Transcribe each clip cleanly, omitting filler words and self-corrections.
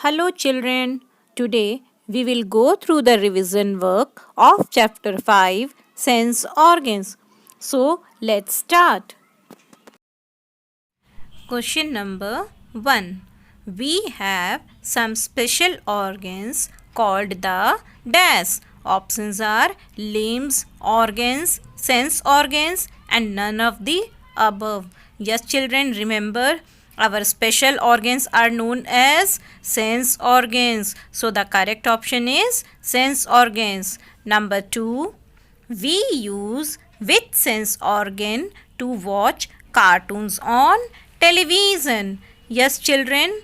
Hello, children. Today we will go through the revision work of Chapter 5 Sense Organs. So, let's start. Question number 1. We have some special organs called the dash. Options are limbs, organs, sense organs, and none of the above. Yes, children, remember our special organs are known as sense organs. So, the correct option is sense organs. Number 2. We use which sense organ to watch cartoons on television? Yes, children,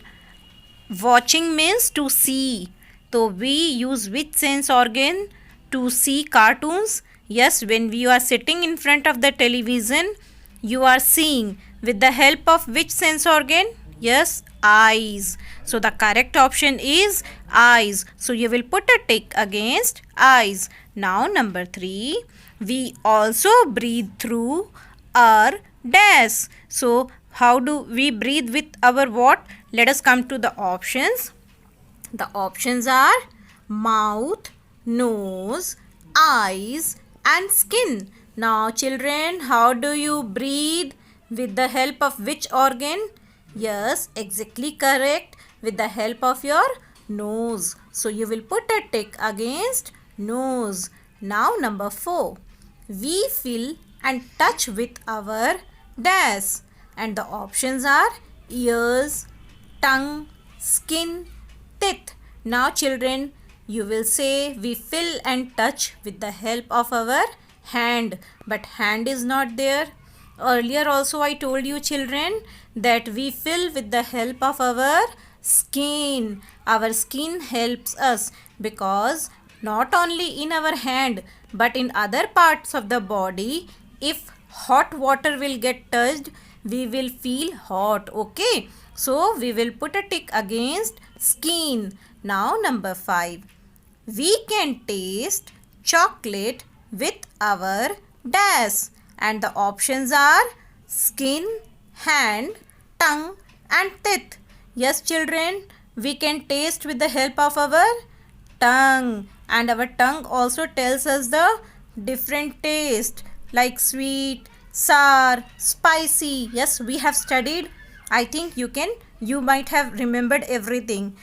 watching means to see. So we use which sense organ to see cartoons? Yes, when we are sitting in front of the television, you are seeing with the help of which sense organ? Yes, eyes. So the correct option is eyes. So you will put a tick against eyes. Now number 3, we also breathe through our dash. So how do we breathe with our what? Let us come to the options. The options are mouth, nose, eyes and skin. Now children, how do you breathe? With the help of which organ? Yes, exactly correct. With the help of your nose. So you will put a tick against nose. Now number 4. We feel and touch with our dash. And the options are ears, tongue, skin, teeth. Now children, you will say we feel and touch with the help of our hand. But hand is not there. Earlier also I told you children that we feel with the help of our skin. Our skin helps us because not only in our hand but in other parts of the body, if hot water will get touched, we will feel hot. Okay, so we will put a tick against skin. Now number 5, we can taste chocolate with our dash, and the options are skin, hand, tongue and teeth. Yes children, we can taste with the help of our tongue, and our tongue also tells us the different taste like sweet, sour, spicy. Yes, we have studied. I think you might have remembered everything.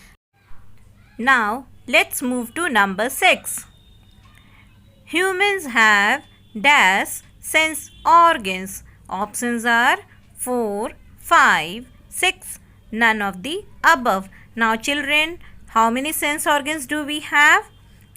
Now let's move to number 6. Humans have dash sense organs. Options are 4, 5, 6, none of the above. Now children, how many sense organs do we have?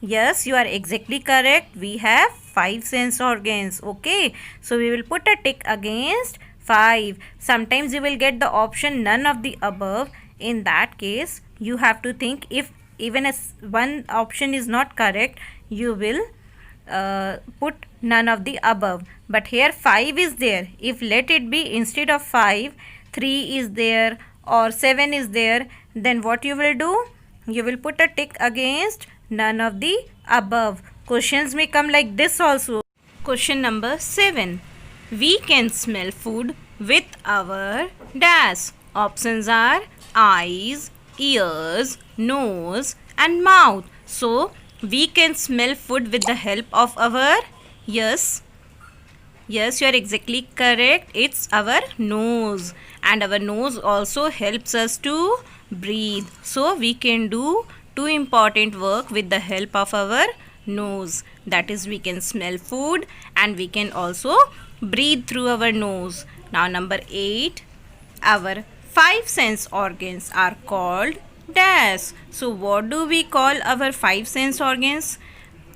Yes, you are exactly correct. We have 5 sense organs. Okay, so we will put a tick against 5. Sometimes you will get the option none of the above. In that case, you have to think if even as one option is not correct, you will put none of the above. But here 5 is there. If let it be instead of 5, 3 is there or 7 is there, then what you will do? You will put a tick against none of the above. Questions may come like this also. Question number 7. We can smell food with our dash. Options are eyes, ears, nose and mouth. So we can smell food with the help of our, yes, you are exactly correct. It's our nose, and our nose also helps us to breathe. So we can do two important work with the help of our nose. That is, we can smell food and we can also breathe through our nose. Now number 8, our 5 sense organs are called dash. So what do we call our 5 sense organs?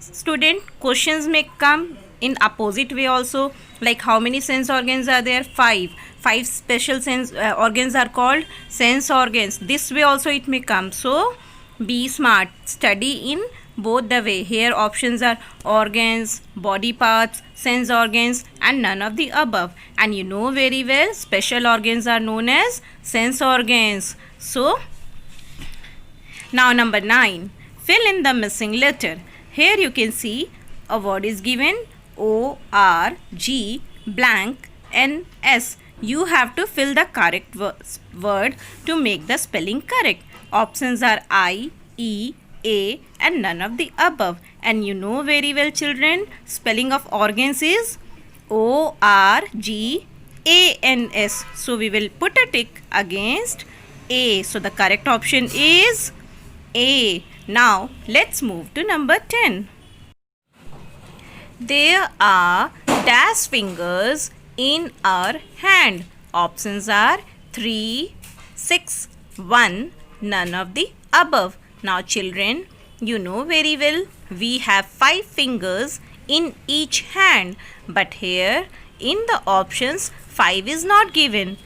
Student, questions may come in opposite way also, like how many sense organs are there? 5. 5 special sense organs are called sense organs. This way also it may come. So be smart, study in both the way. Here options are organs, body parts, sense organs and none of the above. And you know very well special organs are known as sense organs. So now number 9, fill in the missing letter. Here you can see a word is given O-R-G blank N-S. You have to fill the correct word to make the spelling correct. Options are I, E, A and none of the above. And you know very well children, spelling of organs is O-R-G-A-N-S. So we will put a tick against A. So the correct option is A. Now let's move to number 10. There are dash fingers in our hand. Options are 3, 6, 1, none of the above. Now children, you know very well we have 5 fingers in each hand, but here in the options 5 is not given.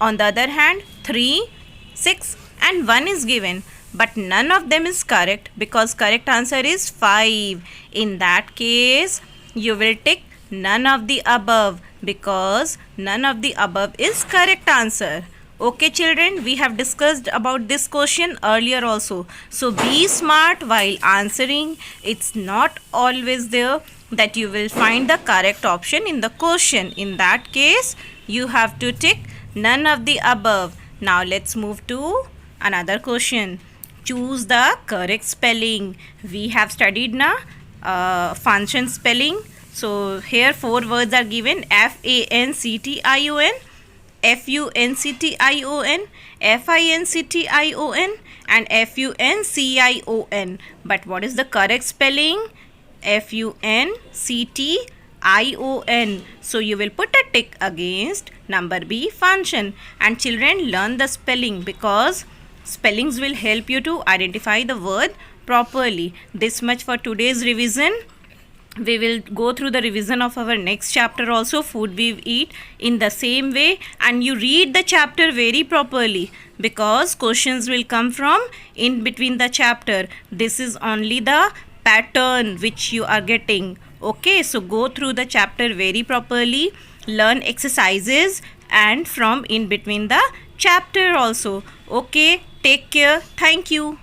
On the other hand 3, 6 and 1 is given, but none of them is correct because correct answer is 5. In that case you will tick none of the above because none of the above is correct answer. Okay children, we have discussed about this question earlier also. So be smart while answering. It's not always there that you will find the correct option in the question. In that case, you have to tick none of the above. Now let's move to another question. Choose the correct spelling. We have studied na function spelling. So here 4 words are given: F-A-N-C-T-I-O-N, F-U-N-C-T-I-O-N, F-I-N-C-T-I-O-N and F-U-N-C-I-O-N. But what is the correct spelling? F-U-N-C-T-I-O-N. So you will put a tick against number B, function. And children, learn the spelling because spellings will help you to identify the word properly. This much for today's revision. We will go through the revision of our next chapter also, food we eat, in the same way, and you read the chapter very properly because questions will come from in between the chapter. This is only the pattern which you are getting. Okay, so go through the chapter very properly, learn exercises and from in between the chapter also. Okay, take care. Thank you.